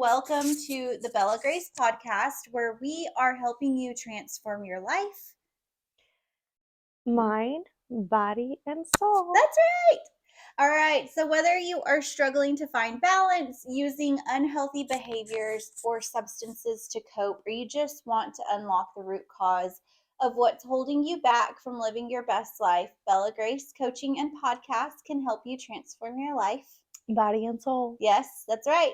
welcome to the Bella Grace podcast, where we are helping you transform your life, mind, body, and soul. That's right. All right. So whether you are struggling to find balance, using unhealthy behaviors or substances to cope, or you just want to unlock the root cause of what's holding you back from living your best life, Bella Grace Coaching and Podcast can help you transform your life, body, and soul. Yes, that's right.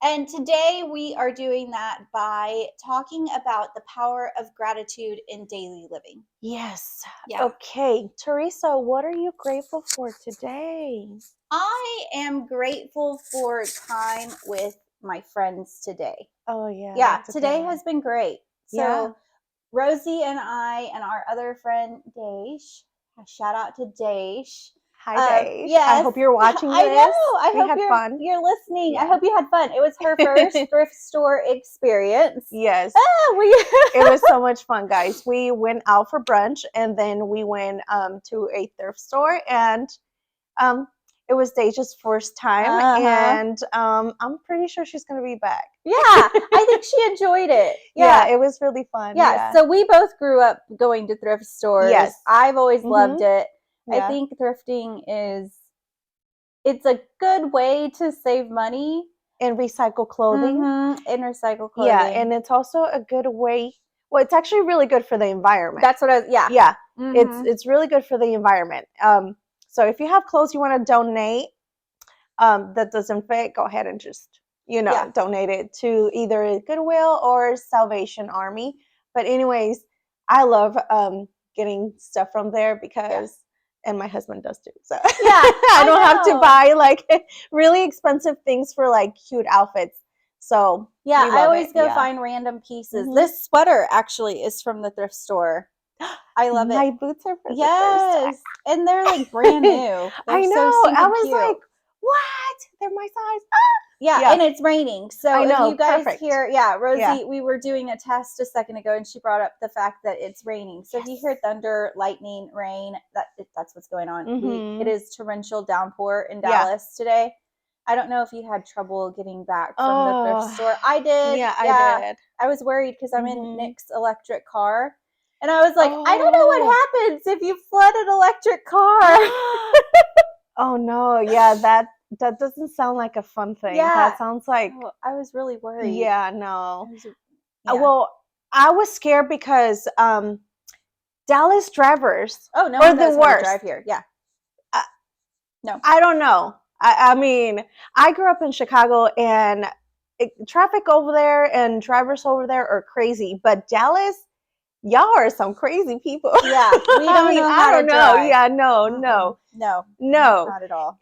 And today we are doing that by talking about the power of gratitude in daily living. Yes. Yeah. Okay, Teresa, what are you grateful for today? I am grateful for time with my friends today. Oh, yeah. Yeah, today has been great. So Yeah. Rosie and I and our other friend, Daish, shout out to Daish. Hi, Daish. Yes. I hope you're watching this. I know. I hope you're listening. Yeah. I hope you had fun. It was her first thrift store experience. Yes. It was so much fun, guys. We went out for brunch, and then we went to a thrift store, and it was Daisha's first time, and I'm pretty sure she's going to be back. Yeah, I think she enjoyed it. Yeah, it was really fun. Yeah, so we both grew up going to thrift stores. Yes. I've always loved it. Yeah. I think thrifting it's a good way to save money. And recycle clothing. And recycle clothing. Yeah, and it's also a good way. Well, it's actually really good for the environment. That's what Yeah. Yeah, it's really good for the environment. So if you have clothes you want to donate that doesn't fit, go ahead and just, donate it to either Goodwill or Salvation Army. But anyways, I love getting stuff from there because, and my husband does too. So I don't have to buy like really expensive things for like cute outfits. So I always go find random pieces. This sweater actually is from the thrift store. I love it. My boots are from the thrift store. And they're like brand new. I know. So I was cute. Like, what? They're my size. Yeah, and it's raining. So if you guys hear, Rosie, we were doing a test a second ago, and she brought up the fact that it's raining. So if you hear thunder, lightning, rain, that's what's going on. It is torrential downpour in Dallas today. I don't know if you had trouble getting back from the thrift store. I did. Yeah, I did. I was worried because I'm in Nick's electric car. And I was like, I don't know what happens if you flood an electric car. Oh, no. Yeah, that doesn't sound like a fun thing. Yeah. That sounds like... Oh, I was really worried. Yeah, no. Well, I was scared because Dallas drivers are the worst. Drive here. Yeah. No. I don't know. I mean, I grew up in Chicago, and traffic over there and drivers over there are crazy. But Dallas, y'all are some crazy people. Yeah, we don't know how to drive. Yeah, no, not at all.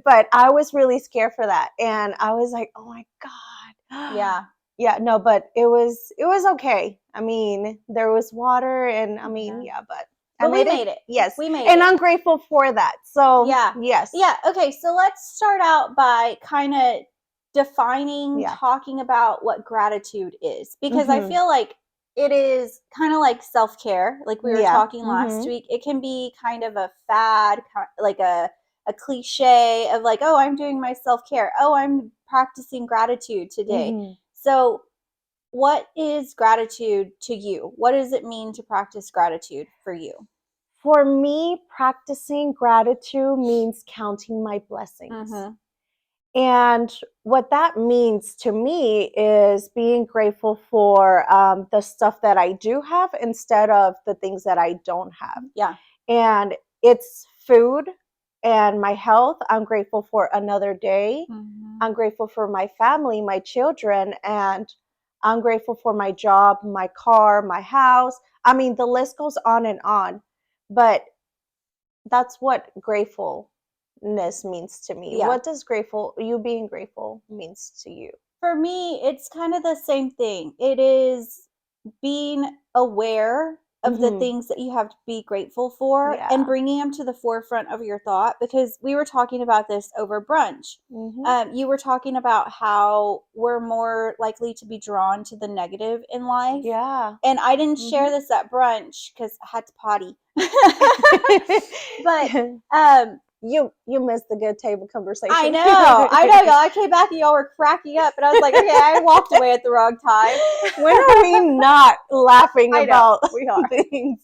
But I was really scared for that, and I was like, oh my god. Yeah, no, but it was okay. I mean, there was water, and I mean, but we made it. Yes, we made it, and I'm grateful for that. So yes, Okay, so let's start out by kind of defining, talking about what gratitude is, because I feel like it is kind of like self-care, like we were talking last week. It can be kind of a fad, like a cliche of like, oh, I'm doing my self-care. Oh, I'm practicing gratitude today. So what is gratitude to you? What does it mean to practice gratitude for you? For me, practicing gratitude means counting my blessings. And what that means to me is being grateful for the stuff that I do have instead of the things that I don't have. Yeah. And it's food and my health. I'm grateful for another day. I'm grateful for my family, my children, and I'm grateful for my job, my car, my house. I mean, the list goes on and on. But that's what gratefulness means to me. What does you being grateful means to you? For me, it's kind of the same thing. It is being aware of the things that you have to be grateful for and bringing them to the forefront of your thought, because we were talking about this over brunch. You were talking about how we're more likely to be drawn to the negative in life. Yeah. And I didn't share this at brunch because I had to potty. But you missed the good table conversation. I know, y'all. I came back and y'all were cracking up, and I was like, okay, I walked away at the wrong time. When are we not laughing about we are. things?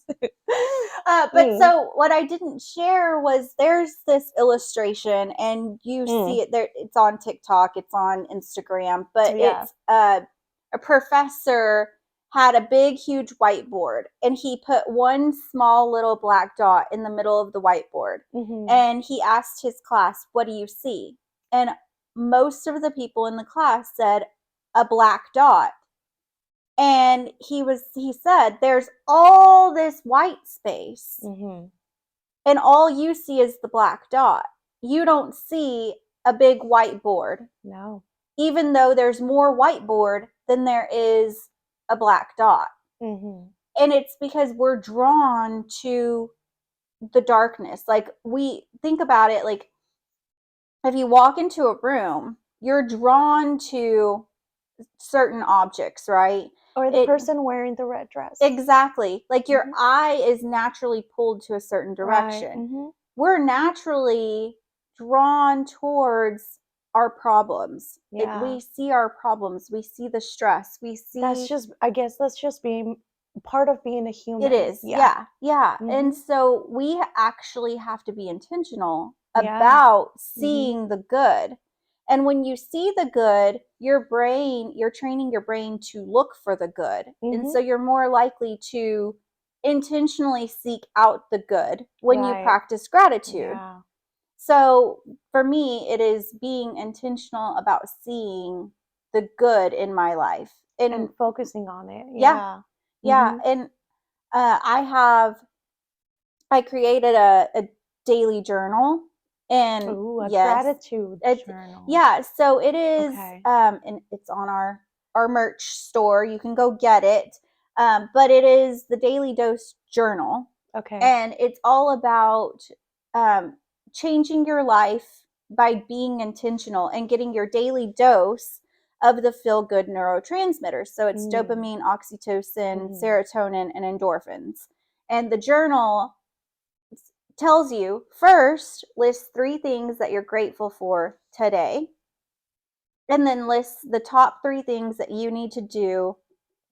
But so what I didn't share was there's this illustration, and you see it there. It's on TikTok, it's on Instagram, but it's a professor had a big, huge whiteboard, and he put one small little black dot in the middle of the whiteboard. And he asked his class, what do you see? And most of the people in the class said a black dot. And he said, there's all this white space, and all you see is the black dot. You don't see a big whiteboard. No. Even though there's more whiteboard than there is a black dot. And it's because we're drawn to the darkness. Like, we think about it, like, if you walk into a room, you're drawn to certain objects, right? Or the person wearing the red dress. Exactly. Like, your eye is naturally pulled to a certain direction. Right. We're naturally drawn towards our problems. We see our problems. We see the stress. We see. I guess that's just being part of being a human. It is. Yeah. And so we actually have to be intentional about seeing the good. And when you see the good, you're training your brain to look for the good. And so you're more likely to intentionally seek out the good when you practice gratitude. So for me, it is being intentional about seeing the good in my life. And focusing on it. Yeah. And I created a daily journal. And a gratitude journal. Yeah, so it is, and it's on our merch store. You can go get it. But it is the Daily Dose Journal. Okay. And it's all about changing your life by being intentional and getting your daily dose of the feel-good neurotransmitters. So it's dopamine, oxytocin, serotonin, and endorphins. And the journal tells you, first, list 3 things that you're grateful for today, and then list the top 3 things that you need to do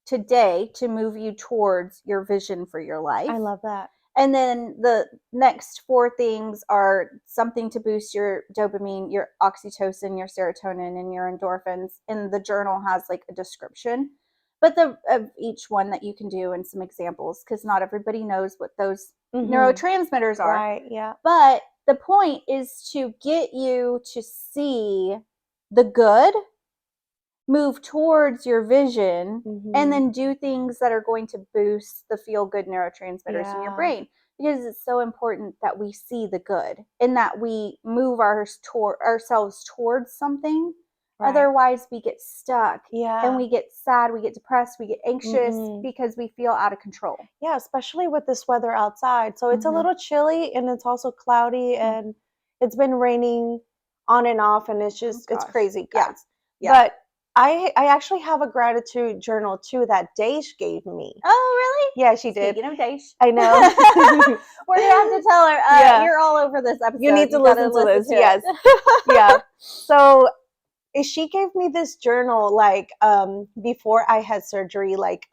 today to move you towards your vision for your life. I love that. And then the next 4 things are something to boost your dopamine, your oxytocin, your serotonin, and your endorphins. And the journal has like a description, but of each one that you can do and some examples, because not everybody knows what those neurotransmitters are. Right, yeah. But the point is to get you to see the good, move towards your vision, and then do things that are going to boost the feel-good neurotransmitters in your brain. Because it's so important that we see the good and that we move ourselves towards something. Right. Otherwise, we get stuck and we get sad, we get depressed, we get anxious because we feel out of control. Yeah, especially with this weather outside. So it's a little chilly, and it's also cloudy, and it's been raining on and off, and it's just, it's crazy, guys. Yeah. But I actually have a gratitude journal too that Daesh gave me. Oh, really? Yeah, she did. Speaking of Daesh. I know. We're going to have to tell her, you're all over this episode. You need to listen to this, yes. Yeah. So she gave me this journal like before I had surgery, like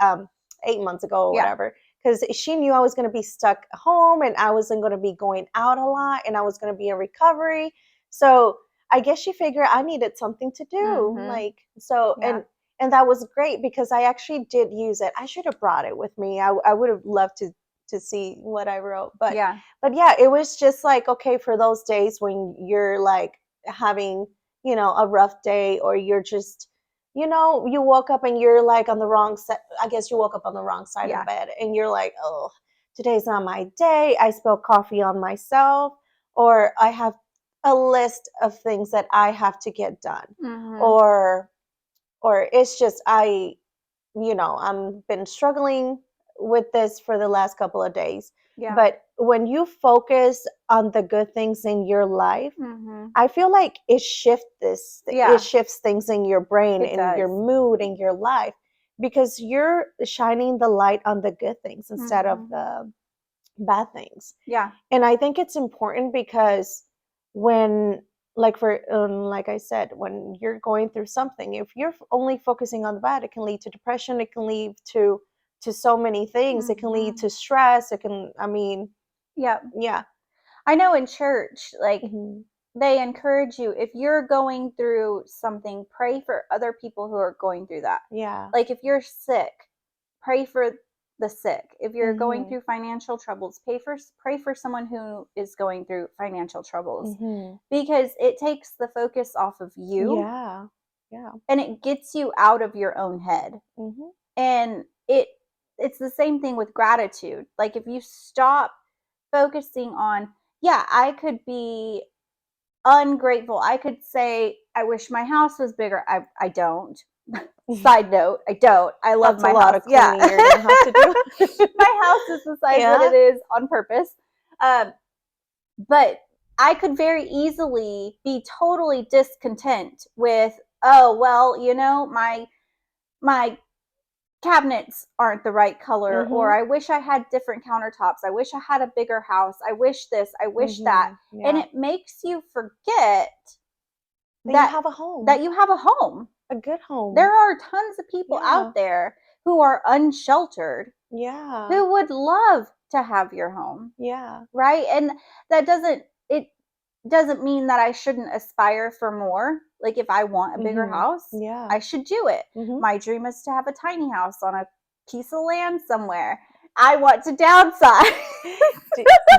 8 months ago or whatever. Because she knew I was going to be stuck home, and I wasn't going to be going out a lot, and I was going to be in recovery. So I guess she figured I needed something to do, and that was great because I actually did use it. I should have brought it with me. I would have loved to see what I wrote, but yeah, it was just like, okay, for those days when you're like having, a rough day, or you're just, you woke up and you're like on the wrong side. I guess you woke up on the wrong side of bed, and you're like, oh, today's not my day. I spilled coffee on myself, or I have a list of things that I have to get done, or it's just I'm been struggling with this for the last couple of days. Yeah. But when you focus on the good things in your life, I feel like it shifts things in your brain, and your mood, and your life, because you're shining the light on the good things instead of the bad things. Yeah. And I think it's important because when, like I said, when you're going through something, if you're only focusing on the bad, it can lead to depression. It can lead to so many things. It can lead to stress. It can, yeah. Yeah. I know in church, like, they encourage you, if you're going through something, pray for other people who are going through that. Yeah. Like, if you're sick, pray for the sick. If you're going through financial troubles, pray for someone who is going through financial troubles, because it takes the focus off of you. Yeah. And it gets you out of your own head. And it's the same thing with gratitude. Like, if you stop focusing on, I could be ungrateful. I could say, I wish my house was bigger. I don't. Side note, I don't. I love my house. That's a lot of cleaning you're gonna have to do. My house is the size that it is on purpose. But I could very easily be totally discontent with, oh, well, my cabinets aren't the right color, or I wish I had different countertops. I wish I had a bigger house. I wish this, I wish that. And it makes you forget that you have a home. That you have a home. A good home. There are tons of people out there who are unsheltered. Yeah. Who would love to have your home. Yeah. Right? And it doesn't mean that I shouldn't aspire for more. Like, if I want a bigger house, I should do it. My dream is to have a tiny house on a piece of land somewhere. I want to downsize.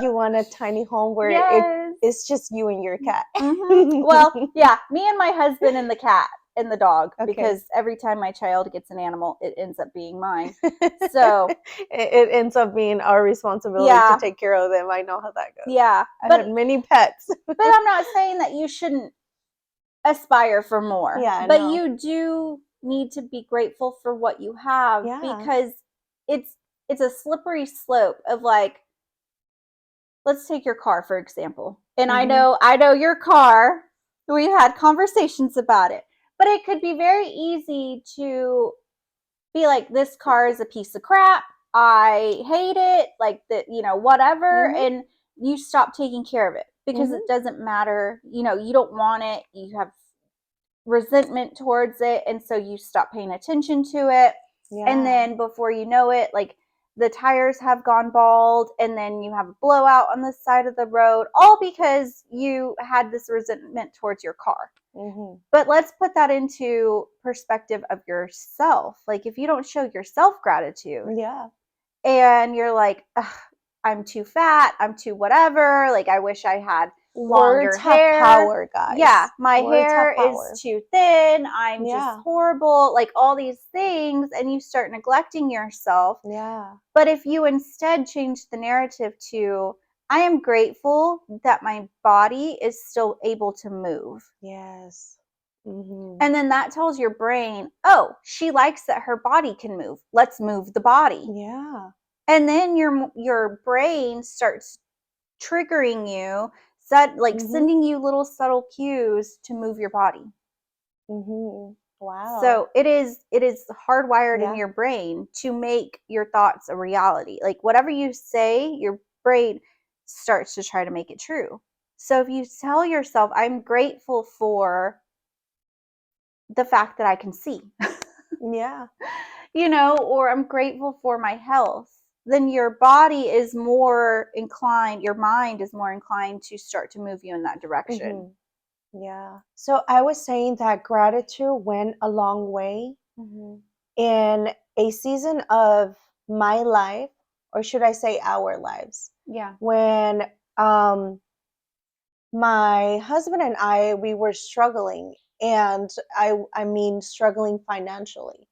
You want a tiny home where it's just you and your cat. Well, yeah, me and my husband and the cat and the dog, because every time my child gets an animal, it ends up being mine. So it ends up being our responsibility to take care of them. I know how that goes. Yeah. I had many pets. But I'm not saying that you shouldn't aspire for more. Yeah, but you do need to be grateful for what you have, because it's a slippery slope of, like, let's take your car, for example. And I know your car, we've had conversations about it, but it could be very easy to be like, this car is a piece of crap. I hate it. Like, that, whatever. And you stop taking care of it because it doesn't matter. You don't want it. You have resentment towards it. And so you stop paying attention to it. Yeah. And then before you know it, like, the tires have gone bald, and then you have a blowout on the side of the road, all because you had this resentment towards your car. But let's put that into perspective of yourself. Like, if you don't show yourself gratitude, and you're like, I'm too fat, I'm too whatever, like, I wish I had longer hair. Have power, guys. Yeah, my hair is too thin, I'm just horrible, like, all these things, and you start neglecting yourself. Yeah. But if you instead change the narrative to, I am grateful that my body is still able to move. Yes. And then that tells your brain, oh, she likes that her body can move. Let's move the body. Yeah. And then your brain starts triggering you, sending you little subtle cues to move your body. Wow. So it is hardwired in your brain to make your thoughts a reality. Like, whatever you say, your brain starts to try to make it true. So if you tell yourself, I'm grateful for the fact that I can see. Yeah. Or I'm grateful for my health, then your body is more inclined, your mind is more inclined to start to move you in that direction. Yeah. So I was saying that gratitude went a long way in a season of my life, or should I say our lives? Yeah. When my husband and I, we were struggling, and I mean struggling financially.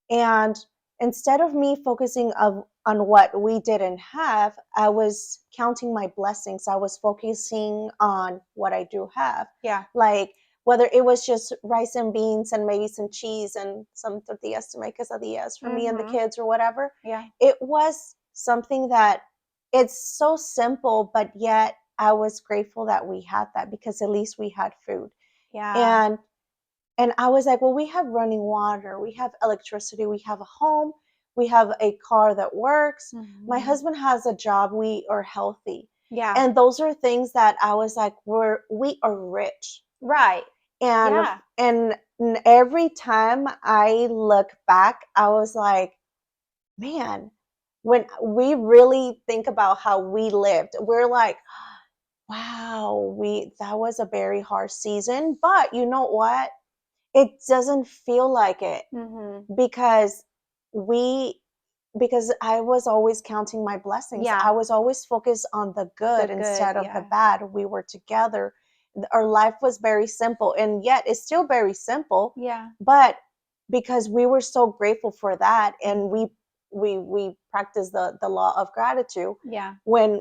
And instead of me focusing on what we didn't have, I was counting my blessings. I was focusing on what I do have. Yeah. Like, whether it was just rice and beans and maybe some cheese and some tortillas to make quesadillas for me and the kids or whatever. Yeah. It was something that it's so simple, but yet I was grateful that we had that, because at least we had food. Yeah. And I was like, well, we have running water, we have electricity, we have a home, we have a car that works. My husband has a job, we are healthy. Yeah. And those are things that I was like, we are rich. Right. And every time I look back, I was like, man, when we really think about how we lived, we're like, wow, that was a very harsh season. But you know what? It doesn't feel like it because because I was always counting my blessings. Yeah. I was always focused on the good instead of the bad. We were together. Our life was very simple, and yet it's still very simple. Yeah. But because we were so grateful for that, and we practice the law of gratitude. Yeah. When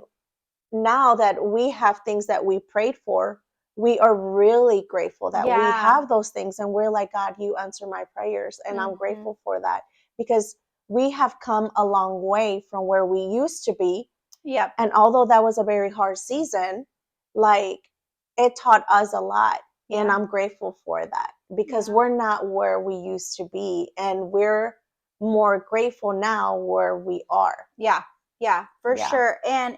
now that we have things that we prayed for, we are really grateful that we have those things, and we're like, God, you answer my prayers, and I'm grateful for that, because we have come a long way from where we used to be. Yep. And although that was a very hard season, like, it taught us a lot, and I'm grateful for that, because we're not where we used to be, and we're more grateful now where we are. Yeah, for sure. And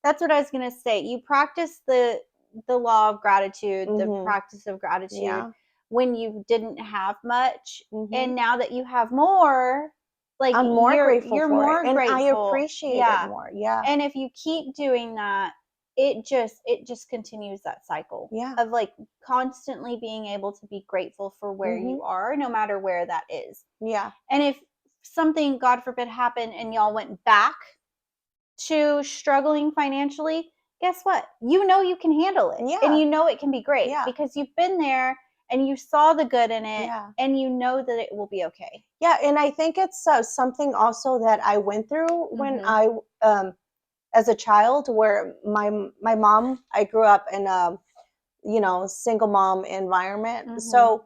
that's what I was going to say. You practice the law of gratitude, the practice of gratitude when you didn't have much. And now that you have more, like, I'm more grateful you're for more it, and grateful. I appreciate it more. Yeah. And if you keep doing that, it just continues that cycle of like constantly being able to be grateful for where you are, no matter where that is. Yeah. And if something, God forbid, happened and y'all went back to struggling financially, guess what? You know you can handle it. Yeah. And you know it can be great because you've been there and you saw the good in it, and you know that it will be okay. Yeah, and I think it's something also that I went through when I as a child, where my mom, I grew up in a single mom environment. So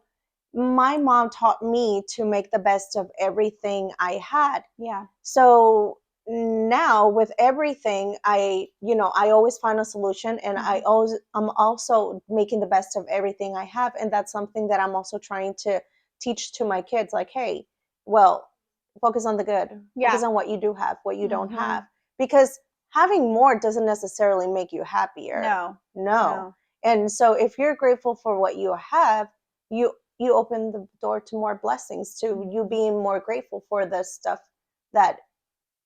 my mom taught me to make the best of everything I had. Yeah. So now with everything, I always find a solution, and I'm also making the best of everything I have. And that's something that I'm also trying to teach to my kids, like, hey, well, focus on the good. Focus on what you do have, what you don't have, because having more doesn't necessarily make you happier. No. And so if you're grateful for what you have, you open the door to more blessings, to you being more grateful for the stuff that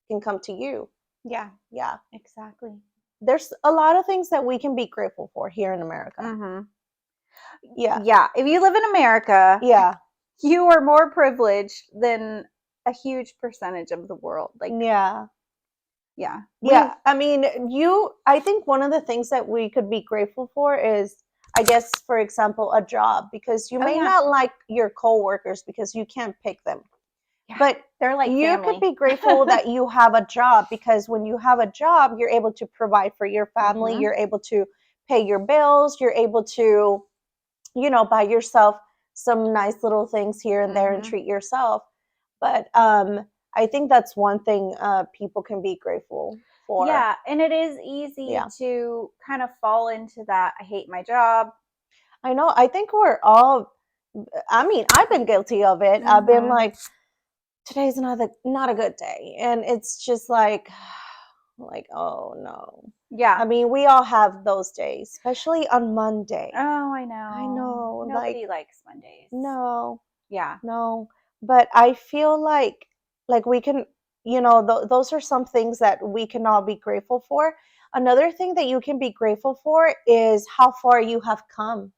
can come to you. Yeah. Yeah. Exactly. There's a lot of things that we can be grateful for here in America. Yeah. Yeah. If you live in America, you are more privileged than a huge percentage of the world. Like, yeah. Yeah. I mean, I think one of the things that we could be grateful for is, I guess, for example, a job, because you may not like your coworkers because you can't pick them. But they're like you family. could be grateful that you have a job, because when you have a job, you're able to provide for your family. You're able to pay your bills. You're able to, buy yourself some nice little things here and there and treat yourself. But I think that's one thing people can be grateful for. Yeah, and it is easy to kind of fall into that. I hate my job. I know. I think we're all, I mean, I've been guilty of it. I've been like, today's not a good day, and it's just like oh no. Yeah. I mean, we all have those days, especially on Monday. Oh, I know. Nobody likes Mondays. No. Yeah. No. But I feel like we can, those are some things that we can all be grateful for. Another thing that you can be grateful for is how far you have come.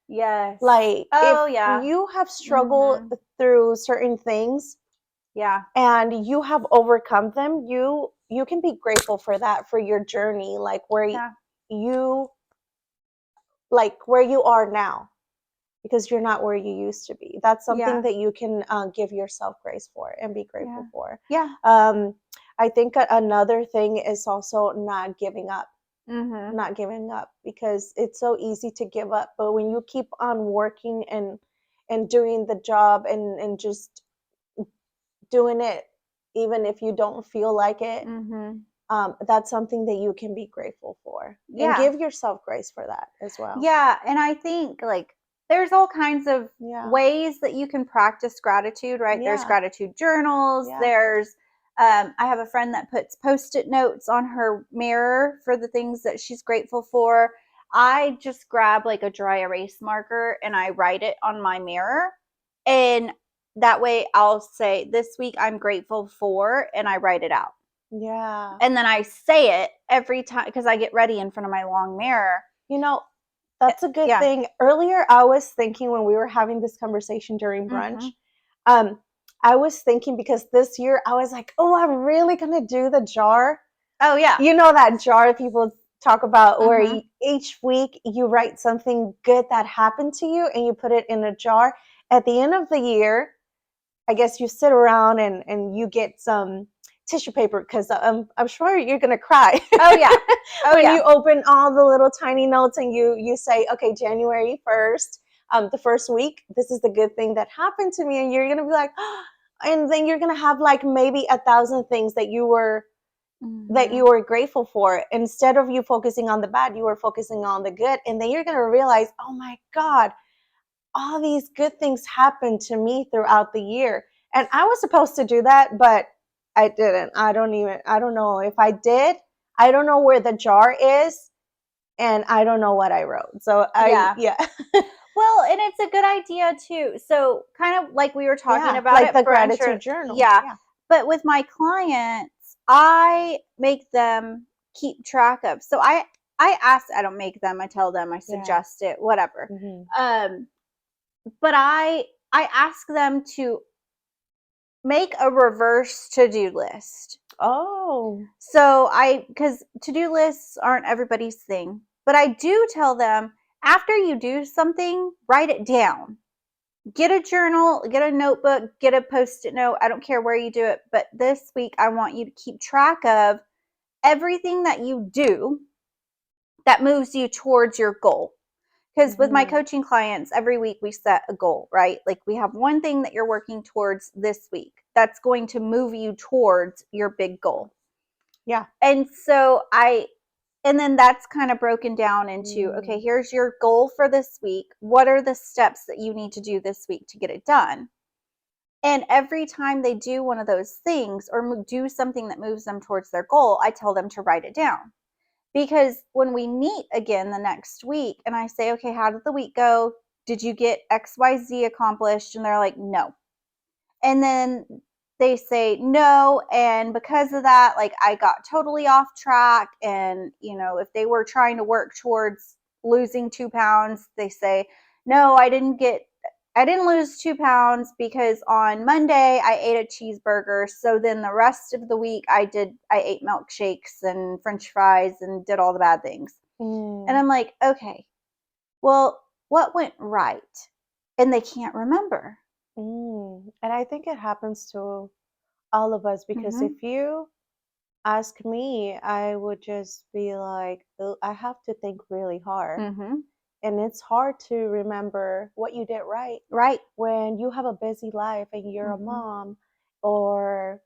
Yes. Like, if you have struggled through certain things, and you have overcome them, you can be grateful for that, for your journey, like where you are now, because you're not where you used to be. That's something that you can give yourself grace for and be grateful for. I think another thing is also not giving up. Not giving up, because it's so easy to give up, but when you keep on working and doing the job and just doing it, even if you don't feel like it, that's something that you can be grateful for, and give yourself grace for that as well. Yeah, and I think, like, there's all kinds of ways that you can practice gratitude, right? There's gratitude journals, there's I have a friend that puts Post-it notes on her mirror for the things that she's grateful for. I just grab like a dry erase marker and I write it on my mirror. And that way I'll say, this week I'm grateful for, and I write it out. Yeah. And then I say it every time because I get ready in front of my long mirror. That's a good thing. Earlier, I was thinking when we were having this conversation during brunch, I was thinking because this year I was like, oh, I'm really going to do the jar. Oh, yeah. That jar people talk about where each week you write something good that happened to you and you put it in a jar. At the end of the year, I guess you sit around and you get some tissue paper because I'm sure you're gonna cry. Oh yeah. When you open all the little tiny notes and you say, okay, January 1st, the first week, this is the good thing that happened to me, and you're gonna be like, oh, and then you're gonna have like maybe 1,000 things that you were grateful for. Instead of you focusing on the bad, you were focusing on the good, and then you're gonna realize, oh my God, all these good things happened to me throughout the year. And I was supposed to do that, but I didn't. I don't know if I did. I don't know where the jar is, and I don't know what I wrote. So yeah. Well, and it's a good idea too. So kind of like we were talking about like the gratitude journal. Yeah. But with my clients, I make them keep track of. So I don't make them, I tell them, I suggest it, whatever. But I ask them to make a reverse to-do list. Oh. So because to-do lists aren't everybody's thing, but I do tell them, after you do something, write it down. Get a journal, get a notebook, get a Post-it note. I don't care where you do it, but this week I want you to keep track of everything that you do that moves you towards your goal. Because with my coaching clients, every week we set a goal, right? Like we have one thing that you're working towards this week that's going to move you towards your big goal. Yeah. And so and then that's kind of broken down into, okay, here's your goal for this week. What are the steps that you need to do this week to get it done? And every time they do one of those things or do something that moves them towards their goal, I tell them to write it down. Because when we meet again the next week and I say, okay, how did the week go? Did you get XYZ accomplished? And they're like, no. And then they say no. And because of that, like I got totally off track. And, if they were trying to work towards losing 2 pounds, they say, no, I didn't lose 2 pounds because on Monday I ate a cheeseburger. So then the rest of the week I ate milkshakes and French fries and did all the bad things. And I'm like, okay, well, what went right? And they can't remember. And I think it happens to all of us because if you ask me, I would just be like, I have to think really hard. And it's hard to remember what you did right. Right. When you have a busy life and you're a mom, or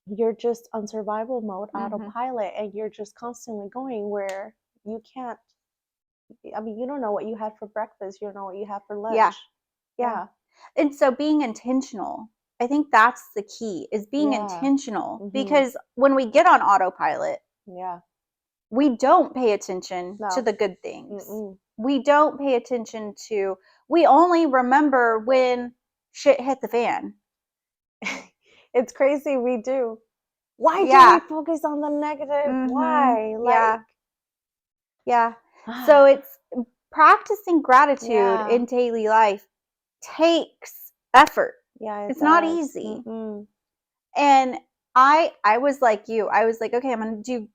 you're just on survival mode, autopilot, and you're just constantly going where you can't, you don't know what you had for breakfast. You don't know what you had for lunch. Yeah. And so being intentional, I think that's the key, is being intentional. Because when we get on autopilot, we don't pay attention to the good things. We don't pay attention we only remember when shit hit the fan. It's crazy, we do. Why do we focus on the negative? Why? Yeah. So it's practicing gratitude in daily life takes effort. Yeah, it's not easy. And I was like you. I was like, okay, I'm going to do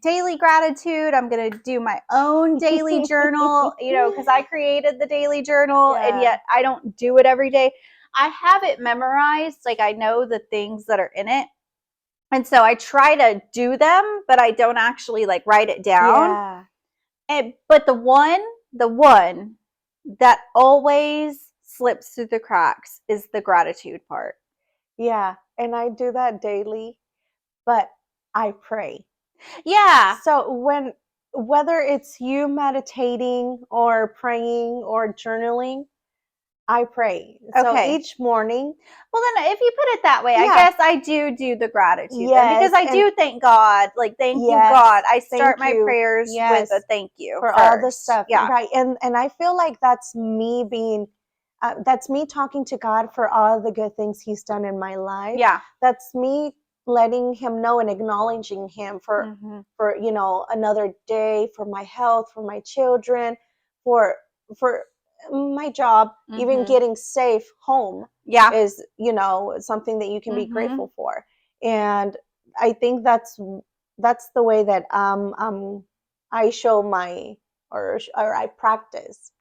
daily gratitude. I'm going to do my own daily journal, because I created the daily journal, and yet I don't do it every day. I have it memorized. Like I know the things that are in it. And so I try to do them, but I don't actually like write it down. But the one that always slips through the cracks is the gratitude part. Yeah, and I do that daily, but I pray. Yeah. So whether it's you meditating or praying or journaling, I pray. So each morning. Well, then if you put it that way, I guess I do the gratitude then, because I do thank God. Like, thank you, God. I start my prayers with a thank you for first. all the stuff. Yeah. Right. And I feel like that's me being, that's me talking to God for all the good things he's done in my life. Yeah. That's me letting him know and acknowledging him for, you know, another day, for my health, for my children, for my job, even getting safe home is, you know, something that you can be grateful for. And I think that's the way that I show my or I practice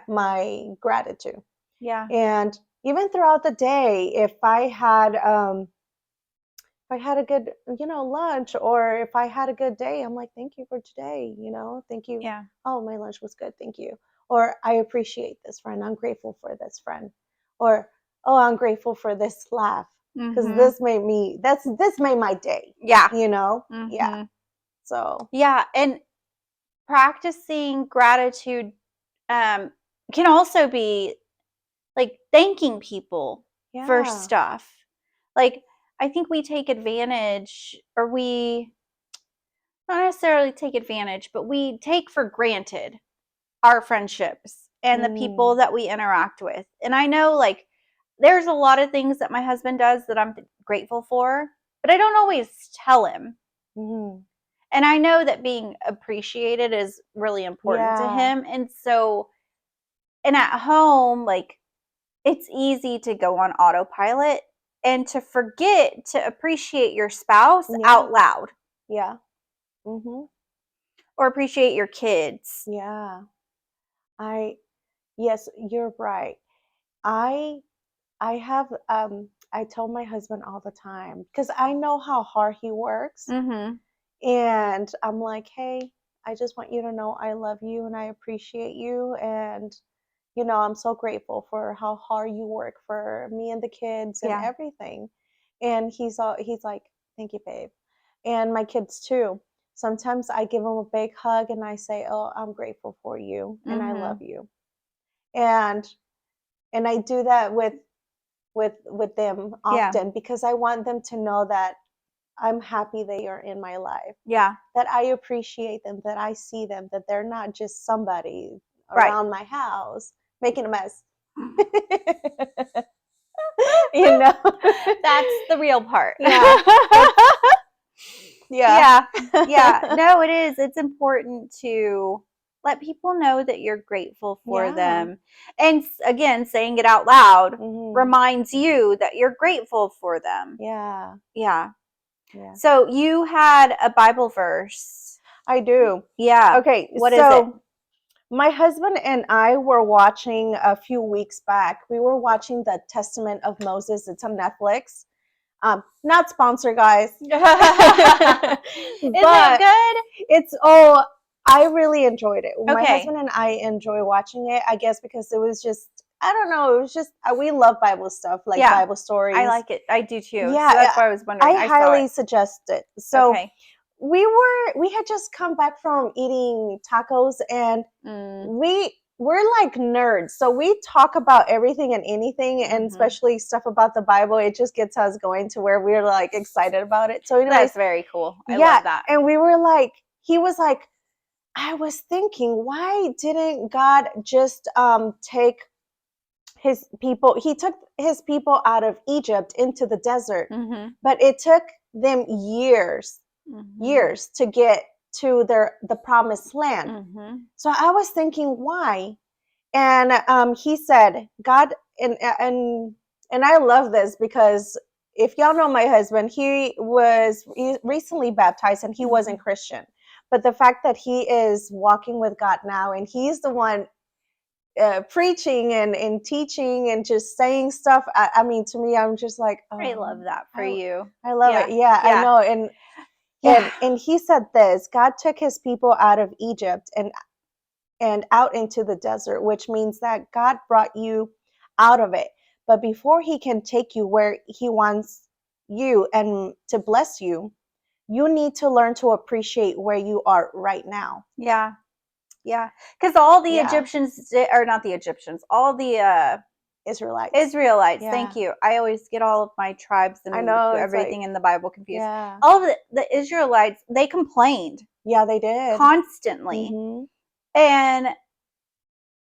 my gratitude. Yeah. And even throughout the day, if I had a good, you know, lunch, or if I had a good day, I'm like, thank you for today, you know, thank you. Yeah. Oh, my lunch was good, thank you. Or I appreciate this friend. I'm grateful for this friend. Or, oh, I'm grateful for this laugh, because this made my day. Yeah. You know? Yeah. So. Yeah. And practicing gratitude can also be like thanking people for stuff. Like, I think we take advantage, or we not necessarily take advantage, but we take for granted our friendships and the people that we interact with. And I know, like, there's a lot of things that my husband does that I'm grateful for, but I don't always tell him. And I know that being appreciated is really important to him. And so, and at home, like, it's easy to go on autopilot and to forget to appreciate your spouse out loud. Yeah. Or appreciate your kids. Yeah. Yes, you're right. I have I tell my husband all the time, because I know how hard he works. And I'm like, hey, I just want you to know I love you and I appreciate you, and you know, I'm so grateful for how hard you work for me and the kids and everything. And he's like, thank you, babe. And my kids too. Sometimes I give them a big hug and I say, oh, I'm grateful for you and I love you. And I do that with them often, because I want them to know that I'm happy they are in my life. Yeah. That I appreciate them, that I see them, that they're not just somebody around my house making a mess. You know, that's the real part. Yeah. Yeah. No, it is. It's important to let people know that you're grateful for them. And again, saying it out loud reminds you that you're grateful for them. Yeah. So you had a Bible verse. I do. Yeah. Okay. What is it? My husband and I were watching a few weeks back. We were watching the Testament of Moses. It's on Netflix. Not sponsored, guys. Is it good? I really enjoyed it. My husband and I enjoy watching it, I guess, because it was just, I don't know, it was just, we love Bible stuff, like Bible stories. I like it. I do too. Yeah. So that's why I was wondering. I highly suggest it. So we had just come back from eating tacos, and we're like nerds. So we talk about everything and anything, and especially stuff about the Bible. It just gets us going to where we're like excited about it. So anyways, that's very cool. I love that. And we were like, he was like, I was thinking, why didn't God just take his people? He took his people out of Egypt into the desert, but it took them years to get to the promised land. So I was thinking, why? And he said, God, and I love this, because if y'all know my husband, he was recently baptized and he wasn't Christian. But the fact that he is walking with God now, and he's the one preaching and teaching and just saying stuff. I mean, to me, I'm just like, oh, I love that for you. I love it. Yeah, I know. And he said this: God took his people out of Egypt and out into the desert, which means that God brought you out of it. But before he can take you where he wants you and to bless you, you need to learn to appreciate where you are right now. Yeah. Because all the Egyptians, or not the Egyptians, all the Israelites. Yeah. Thank you. I always get all of my tribes and everything in the Bible confused. Yeah. All of the Israelites, they complained. Yeah, they did. Constantly. Mm-hmm. And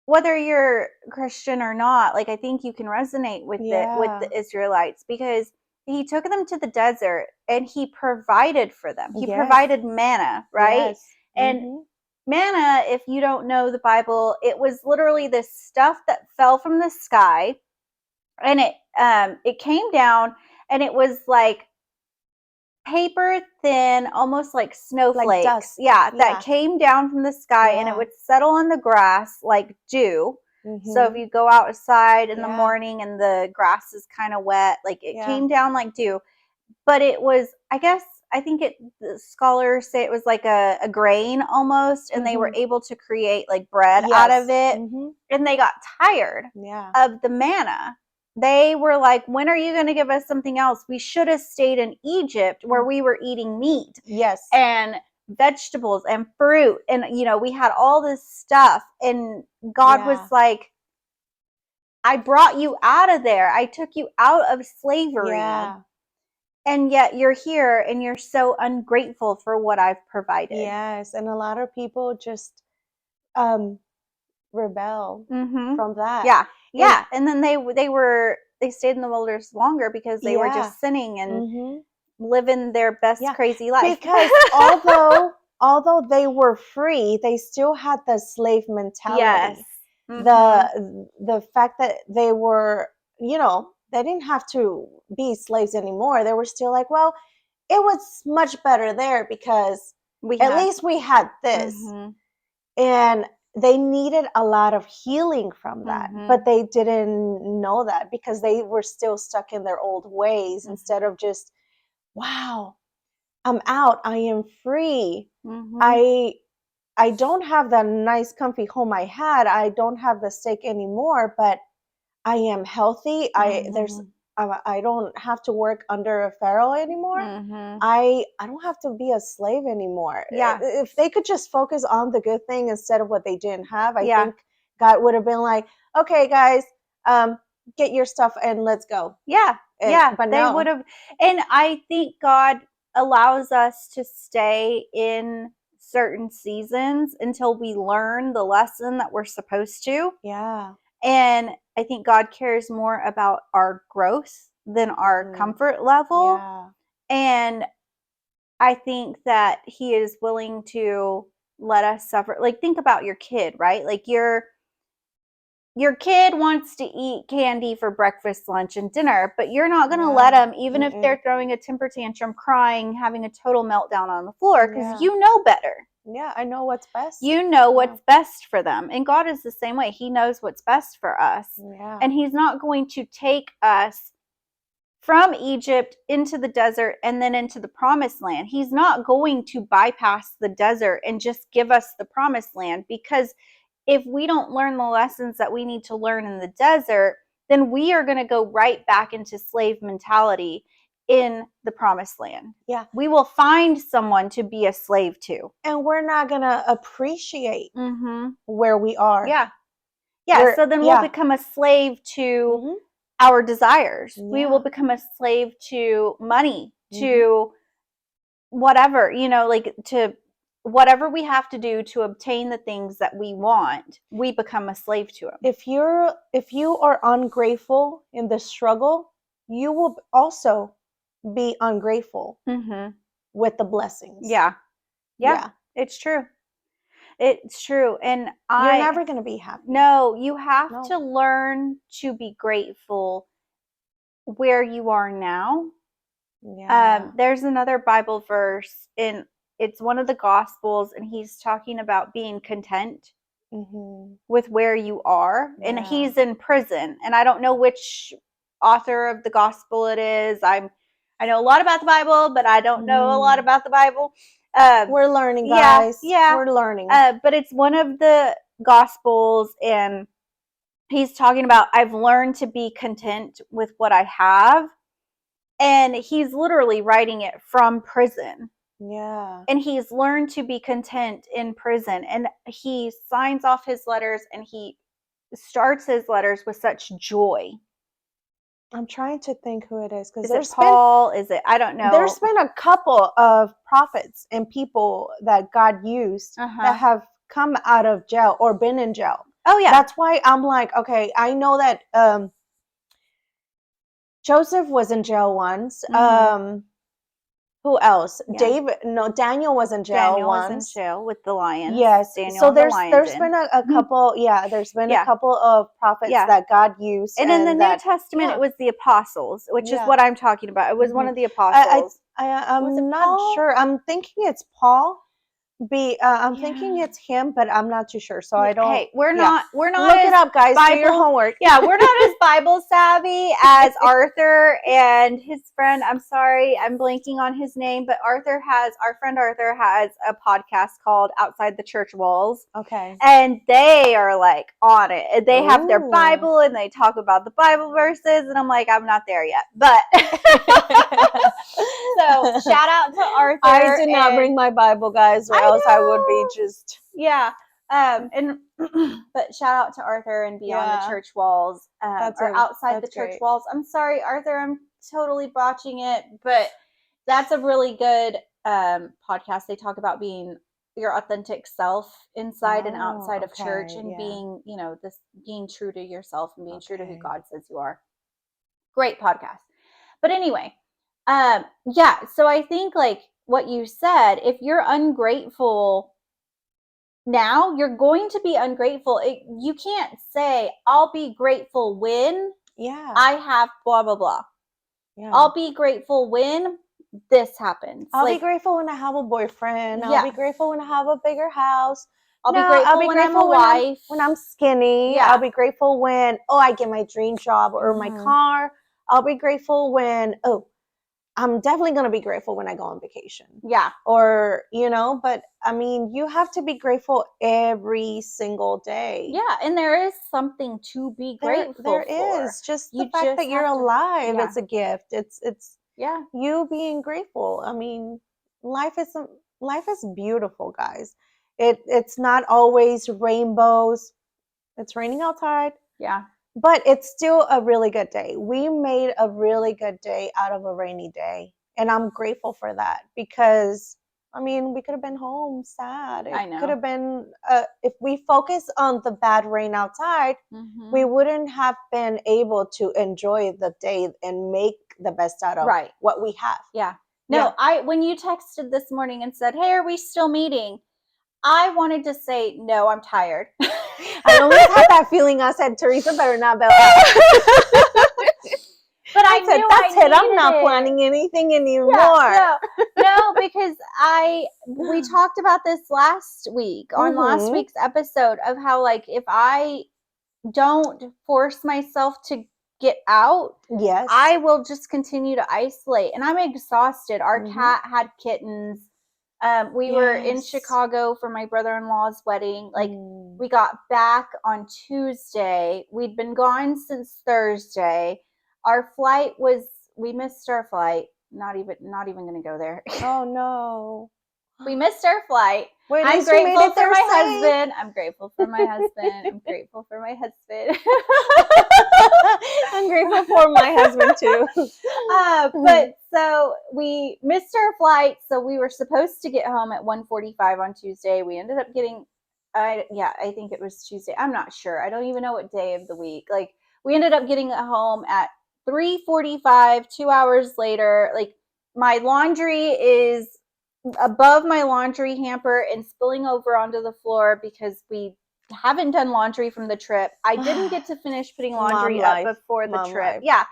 whether you're Christian or not, like I think you can resonate with the Israelites, because he took them to the desert and he provided for them. He provided manna, right? Yes. And manna, if you don't know the Bible, it was literally this stuff that fell from the sky, and it came down, and it was like paper thin, almost like snowflakes. Like dust. That came down from the sky, and it would settle on the grass like dew. Mm-hmm. So if you go outside in the morning and the grass is kind of wet, like it came down like dew. But it was, I think the scholars say it was like a grain almost, and they were able to create like bread out of it. Mm-hmm. And they got tired of the manna. They were like, when are you going to give us something else? We should have stayed in Egypt where we were eating meat. Yes. And vegetables and fruit. And, we had all this stuff. And God was like, I brought you out of there. I took you out of slavery. Yeah. And yet you're here and you're so ungrateful for what I've provided. Yes. And a lot of people just rebel from that. Yeah. Yeah. And then they stayed in the wilderness longer because they were just sinning and living their best crazy life. Because although they were free, they still had the slave mentality. Yes. Mm-hmm. The fact that they were, they didn't have to be slaves anymore. They were still like, well, it was much better there because at least we had this. Mm-hmm. And they needed a lot of healing from that, but they didn't know that because they were still stuck in their old ways instead of just, wow, I'm out. I am free. Mm-hmm. I don't have the nice comfy home I had. I don't have the steak anymore, but I am healthy. I don't have to work under a pharaoh anymore. Mm-hmm. I don't have to be a slave anymore. Yeah. If they could just focus on the good thing instead of what they didn't have, I think God would have been like, okay, guys, get your stuff and let's go. Yeah. But they would have. And I think God allows us to stay in certain seasons until we learn the lesson that we're supposed to. Yeah. And I think God cares more about our growth than our comfort level. Yeah. And I think that he is willing to let us suffer. Like, think about your kid, right? Like your kid wants to eat candy for breakfast, lunch, and dinner, but you're not going to let them, even if they're throwing a temper tantrum, crying, having a total meltdown on the floor, because you know better. Yeah, I know what's best. You know what's best for them. And God is the same way. He knows what's best for us. Yeah. And he's not going to take us from Egypt into the desert and then into the promised land. He's not going to bypass the desert and just give us the promised land, because if we don't learn the lessons that we need to learn in the desert, then we are going to go right back into slave mentality in the promised land. Yeah. We will find someone to be a slave to. And we're not going to appreciate where we are. Yeah. Yeah. So then we'll become a slave to our desires. Yeah. We will become a slave to money, to whatever, like to whatever we have to do to obtain the things that we want. We become a slave to them. If you are ungrateful in the struggle, you will also be ungrateful with the blessings. Yeah. It's true. It's true. And you're never going to be happy. No, you have to learn to be grateful where you are now. Yeah. There's another Bible verse, and it's one of the Gospels, and he's talking about being content with where you are. Yeah. And he's in prison, and I don't know which author of the Gospel it is. I know a lot about the Bible, but I don't know a lot about the Bible. We're learning, guys. Yeah, we're learning. But it's one of the Gospels, and he's talking about, I've learned to be content with what I have. And he's literally writing it from prison. Yeah. And he's learned to be content in prison. And he signs off his letters, and he starts his letters with such joy. I'm trying to think who it is, because is it Paul? Is it, I don't know. There's been a couple of prophets and people that God used that have come out of jail or been in jail. Oh yeah. That's why I'm like, okay, I know that Joseph was in jail once. Who else? Yeah. Daniel was in jail once. Daniel was in jail with the lions. Yes. Daniel so there's the been a couple, there's been a couple of prophets that God used. And in the New Testament, it was the apostles, which is what I'm talking about. It was one of the apostles. I'm not sure. I'm thinking it's Paul. I'm thinking it's him, but I'm not too sure. So I don't. Hey, we're not. Look it up, guys. Do your homework. Yeah, we're not as Bible savvy as Arthur and his friend. I'm sorry, I'm blanking on his name, but our friend Arthur has a podcast called Outside the Church Walls. Okay. And they are like on it. They have their Bible and they talk about the Bible verses, and I'm like, I'm not there yet. But so shout out to Arthur. I did not bring my Bible, guys, or else I would be just but shout out to Arthur and Beyond the Church Walls, or Outside the Church Walls. I'm sorry, Arthur, I'm totally botching it, but that's a really good podcast. They talk about being your authentic self inside and outside of church, and being, being true to yourself and being true to who God says you are. Great podcast. But anyway, so I think like what you said, if you're ungrateful now, you're going to be ungrateful. You can't say, I'll be grateful when I have blah, blah, blah. Yeah. I'll be grateful when this happens. I'll be grateful when I have a boyfriend. I'll be grateful when I have a bigger house. I'll be grateful when I'm a wife. When I'm skinny. Yeah. I'll be grateful when, I get my dream job or my car. I'll be grateful when, I'm definitely going to be grateful when I go on vacation. Yeah. Or, but I mean, you have to be grateful every single day. Yeah. And there is something to be grateful for. There is. Just the fact that you're alive, it's a gift. It's you being grateful. I mean, life is beautiful, guys. It's not always rainbows. It's raining outside. Yeah. But it's still a really good day. We made a really good day out of a rainy day. And I'm grateful for that, because, I mean, we could have been home sad. I know. Could have been, if we focus on the bad rain outside, we wouldn't have been able to enjoy the day and make the best out of what we have. Yeah. No, when you texted this morning and said, hey, are we still meeting? I wanted to say, no, I'm tired. I almost had that feeling. I said, Teresa better not bail out. But I said, that's it. I'm not planning anything anymore. No, because we talked about this last week on last week's episode of how, like, if I don't force myself to get out, I will just continue to isolate. And I'm exhausted. Our cat had kittens. We were in Chicago for my brother-in-law's wedding. Like, we got back on Tuesday. We'd been gone since Thursday. Our flight we missed our flight. Not even going to go there. Oh no. We missed our flight. Wait, I'm grateful for my husband. I'm grateful for my husband. I'm grateful for my husband. I'm grateful for my husband too. But so we missed our flight. So we were supposed to get home at 1:45 on Tuesday. We ended up getting, I think it was Tuesday. I'm not sure. I don't even know what day of the week. Like, we ended up getting home at 3:45, 2 hours later. Like, my laundry is above my laundry hamper and spilling over onto the floor because we haven't done laundry from the trip. I didn't get to finish putting laundry up before the trip. Yeah.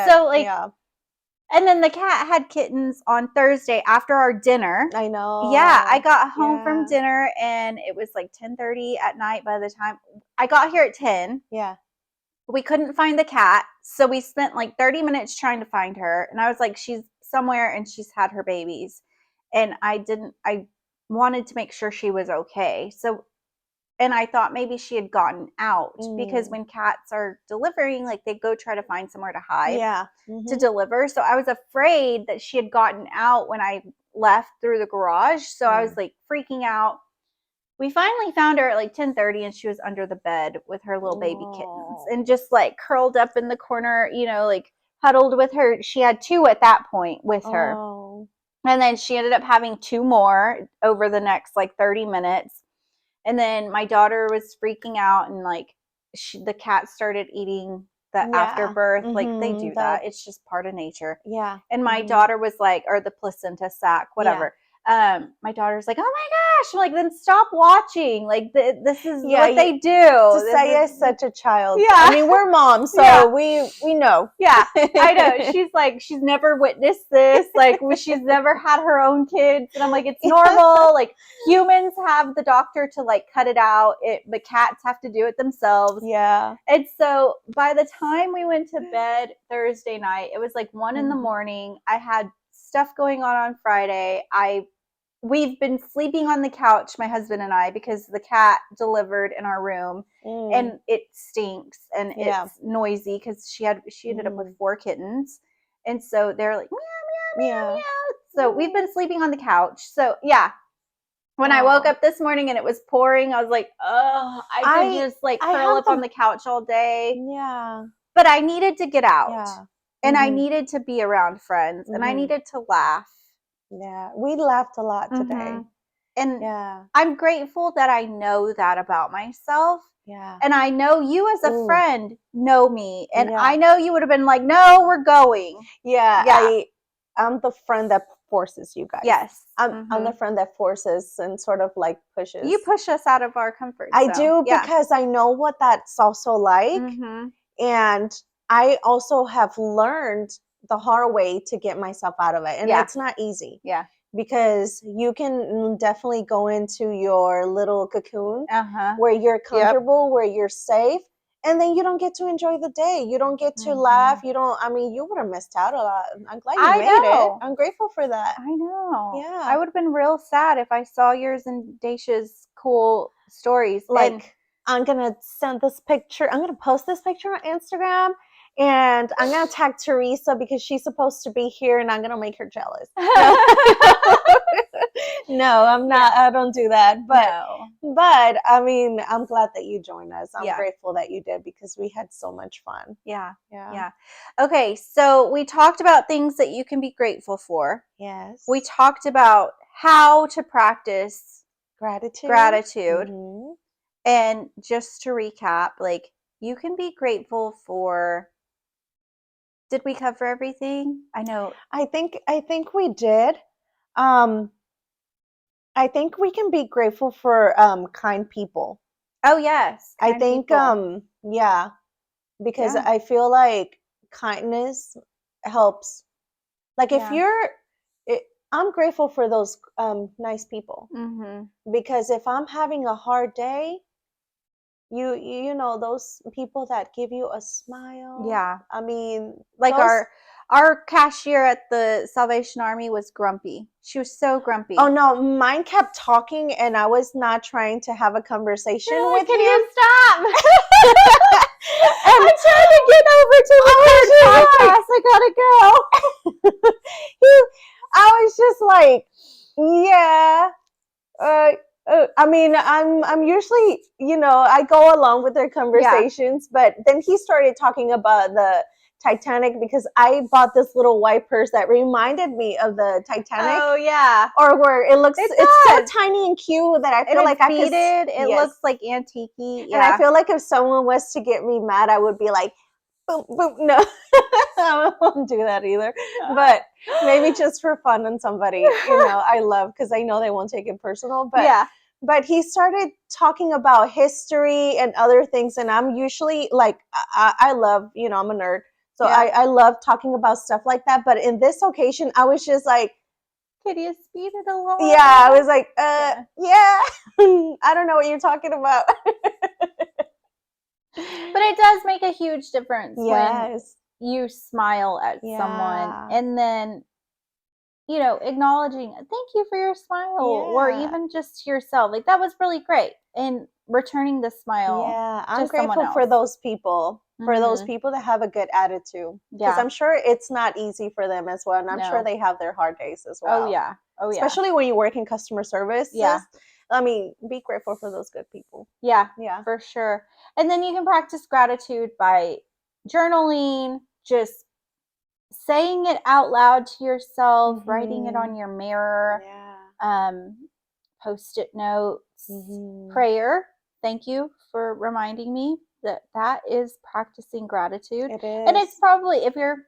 So and then the cat had kittens on Thursday after our dinner. I know. Yeah. I got home from dinner and it was like 10:30 at night by the time I got here at 10. Yeah. We couldn't find the cat. So we spent like 30 minutes trying to find her. And I was like, she's somewhere and she's had her babies. And I wanted to make sure she was okay. So, and I thought maybe she had gotten out because when cats are delivering, like, they go try to find somewhere to hide to deliver. So I was afraid that she had gotten out when I left through the garage. So I was like freaking out. we finally found her at like 10:30, and she was under the bed with her little baby kittens and just like curled up in the corner, like huddled with her. She had 2 at that point with her. And then she ended up having 2 more over the next like 30 minutes. And then my daughter was freaking out, and like the cat started eating the afterbirth. Like they do that. It's just part of nature. Yeah. And my daughter was like, or the placenta sac, whatever. My daughter's like, oh my gosh. I'm like, then stop watching. Like this is what they do. Desaya is such a child. Yeah. I mean, we're moms, so we know. Yeah, I know. She's like, she's never witnessed this. Like she's never had her own kids. And I'm like, it's normal. Like humans have the doctor to like cut it out. The cats have to do it themselves. Yeah. And so by the time we went to bed Thursday night, it was like 1 in the morning. I had stuff going on Friday. We've been sleeping on the couch, my husband and I, because the cat delivered in our room, and it stinks and it's noisy because she ended up with 4 kittens, and so they're like meow meow meow meow. So we've been sleeping on the couch. So when I woke up this morning and it was pouring, I was like, oh, I could just like curl up on the couch all day. Yeah, but I needed to get out, and I needed to be around friends, and I needed to laugh. Yeah, we laughed a lot today. And I'm grateful that I know that about myself. Yeah. And I know you as a friend know me. And I know you would have been like, no, we're going. Yeah. I'm the friend that forces you guys. Yes. I'm the friend that forces and sort of like pushes. You push us out of our comfort zone. I do, because I know what that's also like. And I also have learned the hard way to get myself out of it, and it's not easy. Because you can definitely go into your little cocoon where you're comfortable, where you're safe, and then you don't get to enjoy the day. You don't get to laugh. You would have missed out a lot. I'm glad you made it. I'm grateful for that. I know. Yeah. I would have been real sad if I saw yours and Daisha's cool stories. I'm going to send this picture. I'm going to post this picture on Instagram. And I'm going to tag Teresa because she's supposed to be here, and I'm going to make her jealous. No, I'm not. I don't do that. But I mean, I'm glad that you joined us. I'm grateful that you did, because we had so much fun. Yeah. Okay, so we talked about things that you can be grateful for. Yes. We talked about how to practice gratitude. And just to recap, like, you can be grateful for... Did we cover everything? I know. I think we did. I think we can be grateful for kind people. Oh yes. I think because I feel like kindness helps. Like if I'm grateful for those nice people. Because if I'm having a hard day, you know those people that give you a smile. Yeah. I mean, like our cashier at the Salvation Army was grumpy. She was so grumpy. Oh no, mine kept talking, and I was not trying to have a conversation with him. Can you stop? I'm trying to get over to the podcast. I gotta go. I was just like, I mean, I'm usually, I go along with their conversations, but then he started talking about the Titanic, because I bought this little white purse that reminded me of the Titanic. Oh yeah. Or where it's so tiny and cute that I feel like I could. It looks like antique-y. Yeah. And I feel like if someone was to get me mad, I would be like, boom, boom. No, I won't do that either. But maybe just for fun on somebody, I love, because I know they won't take it personal. But But he started talking about history and other things, and I'm usually like, I love, I'm a nerd. So I love talking about stuff like that. But in this occasion, I was just like, can you speed it along? Yeah, I was like, I don't know what you're talking about. But it does make a huge difference when you smile at someone, and then, acknowledging, thank you for your smile, or even just to yourself. Like, that was really great. And returning the smile. Yeah, I'm grateful for those people. For those people that have a good attitude. Because I'm sure it's not easy for them as well. And I'm sure they have their hard days as well. Oh, yeah. Especially when you work in customer service. Yeah. I mean, be grateful for those good people. Yeah, for sure. And then you can practice gratitude by journaling, just saying it out loud to yourself, writing it on your mirror, post-it notes, prayer. Thank you for reminding me that is practicing gratitude. It is. And it's probably, if you're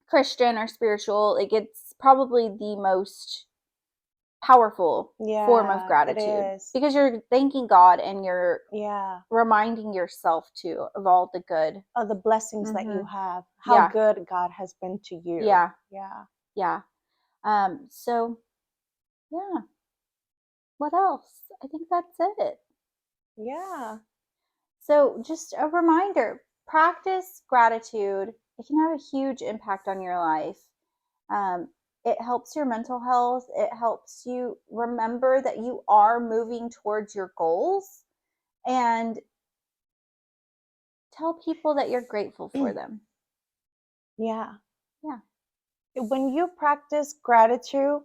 Christian or spiritual, it's probably the most powerful form of gratitude, because you're thanking God and you're reminding yourself too of all the good, of the blessings that you have, how good God has been to you. So what else? I think that's it. So just a reminder, practice gratitude. It can have a huge impact on your life. It helps your mental health. It helps you remember that you are moving towards your goals, and tell people that you're grateful for them. When you practice gratitude,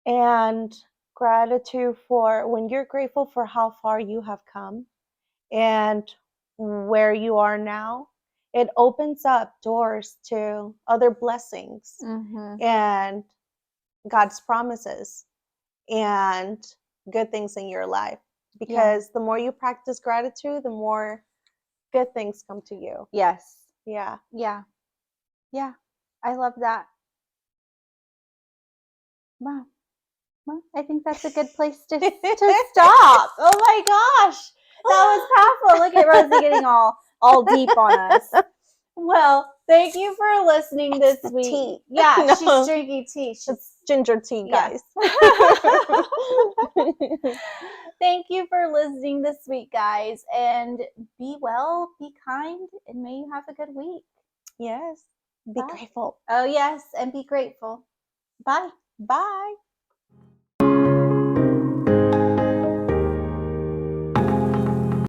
and gratitude for when you're grateful for how far you have come and where you are now, it opens up doors to other blessings and God's promises and good things in your life. Because the more you practice gratitude, the more good things come to you. Yes. Yeah. I love that. Wow. Well, I think that's a good place to stop. Oh my gosh. That was powerful. Look at Rosie getting all deep on us. Well, thank you for listening this week. Tea. Yeah, no. She's drinking tea. It's ginger tea, guys. Thank you for listening this week, guys. And be well, be kind, and may you have a good week. Yes. Be grateful. Oh, yes, and be grateful. Bye. Bye.